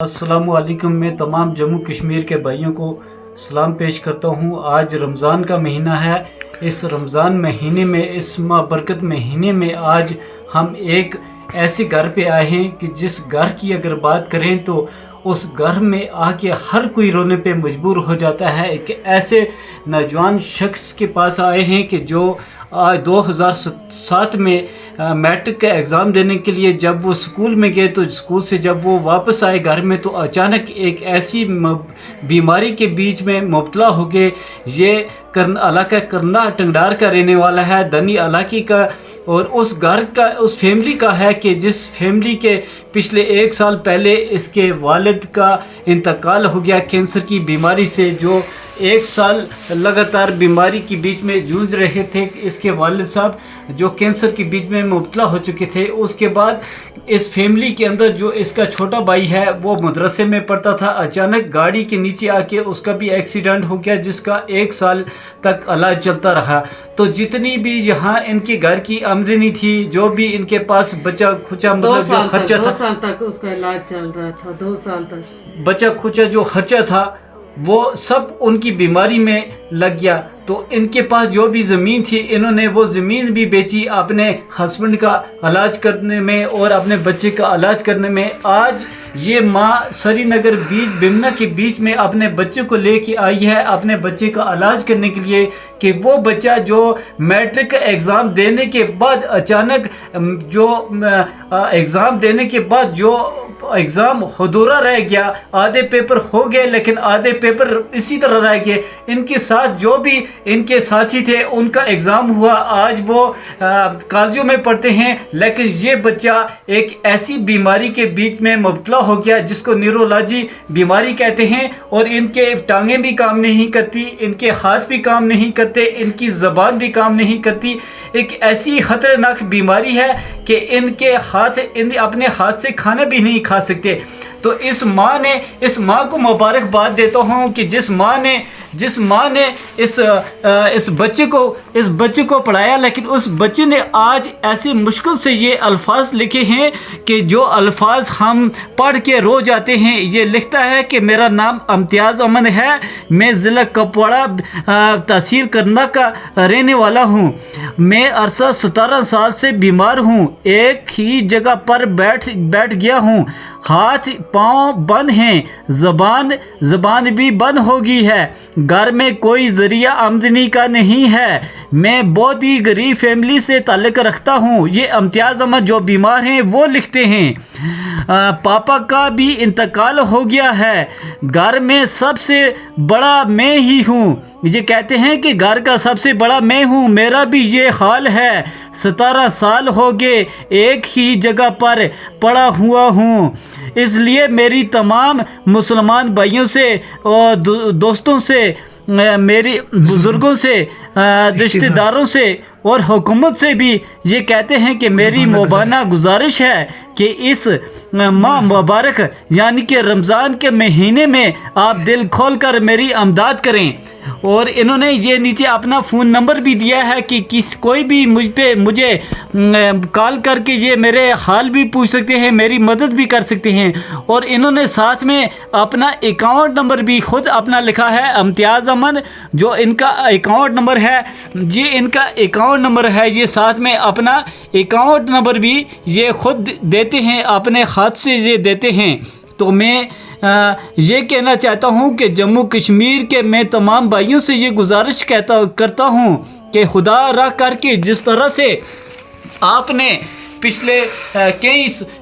अस्सलामुअलैकुम। मैं तमाम जम्मू कश्मीर के भाइयों को सलाम पेश करता हूँ। आज रमज़ान का महीना है। इस रमज़ान महीने में, इस बरकत महीने में आज हम एक ऐसे घर पे आए हैं कि जिस घर की अगर बात करें तो उस घर में आके हर कोई रोने पे मजबूर हो जाता है। एक ऐसे नौजवान शख्स के पास आए हैं कि जो 2007 में मैट्रिक का एग्ज़ाम देने के लिए जब वो स्कूल में गए तो स्कूल से जब वो वापस आए घर में तो अचानक एक ऐसी बीमारी के बीच में मुब्तला हो गए। ये अला का करना टंगडार का रहने वाला है, दनी इलाकी का, और उस घर का, उस फैमिली का है कि जिस फैमिली के पिछले 1 साल पहले इसके वालिद का इंतकाल हो गया कैंसर की बीमारी से। जो 1 साल लगातार बीमारी के बीच में जूझ रहे थे इसके वालिद साहब, जो कैंसर के बीच में मुब्तला हो चुके थे। उसके बाद इस फैमिली के अंदर जो इसका छोटा भाई है वो मदरसे में पढ़ता था, अचानक गाड़ी के नीचे आके उसका भी एक्सीडेंट हो गया जिसका 1 साल तक इलाज चलता रहा। तो जितनी भी यहाँ इनके घर की आमदनी थी, जो भी इनके पास बचा खुचा मतलब जो खर्चा था, 2 साल तक उसका इलाज चल रहा था। 2 साल तक बचा खुचा जो खर्चा था वो सब उनकी बीमारी में लग गया। तो इनके पास जो भी ज़मीन थी इन्होंने वो ज़मीन भी बेची अपने हस्बैंड का इलाज करने में और अपने बच्चे का इलाज करने में। आज ये माँ श्रीनगर बीच बिमना के बीच में अपने बच्चे को लेके आई है अपने बच्चे का इलाज करने के लिए, कि वो बच्चा जो मैट्रिक का एग्ज़ाम देने के बाद अचानक जो एग्ज़ाम देने के बाद जो एग्ज़ाम अधूरा रह गया, आधे पेपर हो गए लेकिन आधे पेपर इसी तरह रह गए। इनके साथ जो भी इनके साथी थे उनका एग्ज़ाम हुआ, आज वो कॉलेजों में पढ़ते हैं, लेकिन ये बच्चा एक ऐसी बीमारी के बीच में मुब्तला हो गया जिसको न्यूरोलॉजी बीमारी कहते हैं। और इनके टांगें भी काम नहीं करती, इनके हाथ भी काम नहीं करते, इनकी ज़बान भी काम नहीं करती। एक ऐसी खतरनाक बीमारी है कि इनके हाथ, इन अपने हाथ से खाना भी नहीं खा सकते। तो इस माँ को मुबारकबाद देता हूँ कि जिस माँ ने इस बच्चे को पढ़ाया, लेकिन उस बच्चे ने आज ऐसी मुश्किल से ये अल्फाज लिखे हैं कि जो अल्फाज हम पढ़ के रो जाते हैं। ये लिखता है कि मेरा नाम इम्तियाज़ अमन है, मैं ज़िला कुपवाड़ा तहसील करना का रहने वाला हूँ। मैं अरसा 17 साल से बीमार हूँ, एक ही जगह पर बैठ गया हूँ, हाथ पाँव बंद हैं, ज़बान भी बंद हो गई है, घर में कोई ज़रिया आमदनी का नहीं है, मैं बहुत ही गरीब फैमिली से ताल्लुक़ रखता हूँ। ये इम्तियाज़ अहमद जो बीमार हैं वो लिखते हैं। पापा का भी इंतकाल हो गया है, घर में सबसे बड़ा मैं ही हूँ। ये कहते हैं कि घर का सबसे बड़ा मैं हूँ, मेरा भी ये हाल है, 17 साल हो गए एक ही जगह पर पड़ा हुआ हूँ। इसलिए मेरी तमाम मुसलमान भाइयों से और दोस्तों से, मेरी बुज़ुर्गों से, रिश्तेदारों से और हुकूमत से भी ये कहते हैं कि मेरी मुबाना गुजारिश है कि इस माह मुबारक यानी कि रमज़ान के महीने में आप दिल खोल कर मेरी अमदाद करें। और इन्होंने ये नीचे अपना फ़ोन नंबर भी दिया है कि कोई भी मुझे कॉल करके ये मेरे हाल भी पूछ सकते हैं, मेरी मदद भी कर सकते हैं। और इन्होंने साथ में अपना अकाउंट नंबर भी ख़ुद अपना लिखा है, इम्तियाज़ अमन जो इनका अकाउंट नंबर है, ये इनका अकाउंट नंबर है। ये साथ में अपना अकाउंट नंबर भी ये ख़ुद देते हैं, अपने हाथ से ये देते हैं। तो मैं ये कहना चाहता हूँ कि जम्मू कश्मीर के मैं तमाम भाइयों से ये गुजारिश करता हूँ कि खुदा रह करके जिस तरह से आपने पिछले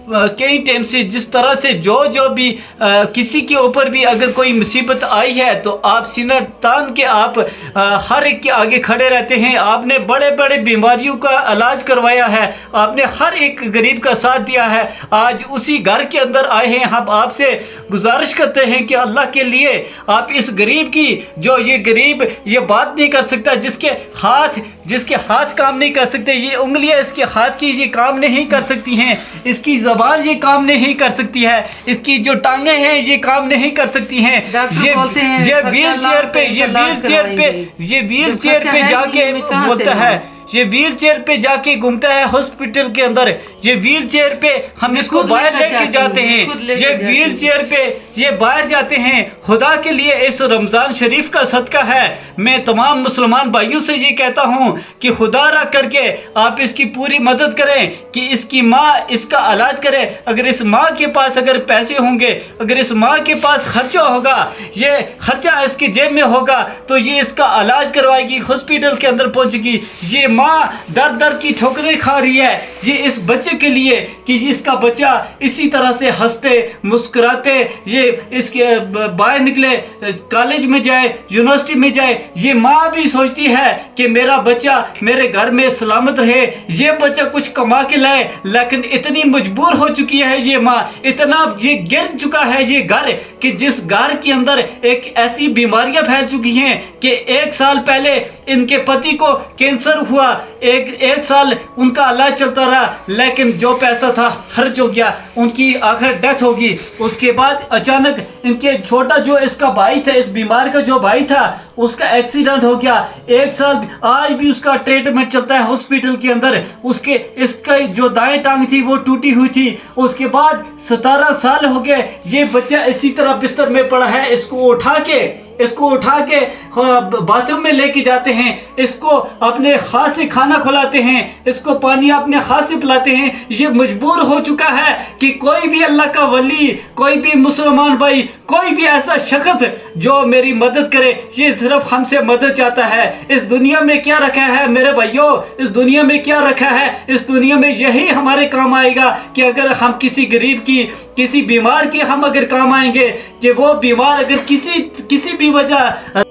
कई टाइम से जिस तरह से जो भी किसी के ऊपर भी अगर कोई मुसीबत आई है तो आप सीना तान के आप हर एक के आगे खड़े रहते हैं। आपने बड़े बड़े बीमारियों का इलाज करवाया है, आपने हर एक गरीब का साथ दिया है। आज उसी घर के अंदर आए हैं। हम आपसे गुजारिश करते हैं कि अल्लाह के लिए आप इस गरीब की, जो ये गरीब ये बात नहीं कर सकता, जिसके हाथ काम नहीं कर सकते, ये उंगलियां इसके हाथ की ये काम नहीं कर सकती हैं, इसकी ज़बान ये काम नहीं कर सकती है, इसकी जो टांगें हैं ये काम नहीं कर सकती हैं। ये व्हील चेयर पे जाके बोलता है, ये व्हील चेयर पे जाके घूमता है हॉस्पिटल के अंदर। ये व्हील चेयर पे हम मैं इसको खुद बाहर लेकर लेके जाती जाते हूँ, हैं, खुद लेकर ये जाती व्हील हूँ। चेयर पे ये बाहर जाते हैं। खुदा के लिए इस रमज़ान शरीफ का सदका है। मैं तमाम मुसलमान भाइयों से ये कहता हूँ कि खुदा रख करके आप इसकी पूरी मदद करें कि इसकी माँ इसका इलाज करे। अगर इस माँ के पास अगर पैसे होंगे, अगर इस माँ के पास खर्चा होगा, ये खर्चा इसकी जेब में होगा, तो ये इसका इलाज करवाएगी, हॉस्पिटल के अंदर पहुंचेगी। ये माँ दर दर की ठोकरें खा रही है ये इस बच्चे के लिए कि इसका बच्चा इसी तरह से हंसते मुस्कुराते ये इसके बाहर निकले, कॉलेज में जाए, यूनिवर्सिटी में जाए। ये माँ भी सोचती है कि मेरा बच्चा मेरे घर में सलामत रहे, ये बच्चा कुछ कमा के लाए, लेकिन इतनी मजबूर हो चुकी है ये माँ, इतना ये गिर चुका है ये घर कि जिस घर के अंदर एक ऐसी बीमारियां फैल चुकी हैं कि 1 साल पहले इनके पति को कैंसर हुआ, एक साल उनका इलाज चलता रहा, लेकिन जो पैसा था खर्च हो गया, उनकी आखिर डेथ होगी। उसके बाद अचानक इनके छोटा जो इसका भाई था, इस बीमार का जो भाई था, उसका एक्सीडेंट हो गया। 1 साल आज भी उसका ट्रीटमेंट चलता है हॉस्पिटल के अंदर। उसके इसका जो दाएं टांग थी वो टूटी हुई थी। उसके बाद 17 साल हो गए ये बच्चा इसी तरह बिस्तर में पड़ा है। इसको उठा के बाथरूम में लेके जाते हैं, इसको अपने हाथ से खाना खिलाते हैं, इसको पानी अपने हाथ से पिलाते हैं। ये मजबूर हो चुका है कि कोई भी अल्लाह का वली, कोई भी मुसलमान भाई, कोई भी ऐसा शख्स जो मेरी मदद करे, ये सिर्फ हमसे मदद चाहता है। इस दुनिया में क्या रखा है मेरे भाइयों, इस दुनिया में क्या रखा है? इस दुनिया में यही हमारे काम आएगा कि अगर हम किसी गरीब की, किसी बीमार की हम अगर काम आएंगे कि वो बीमार अगर किसी भी वजह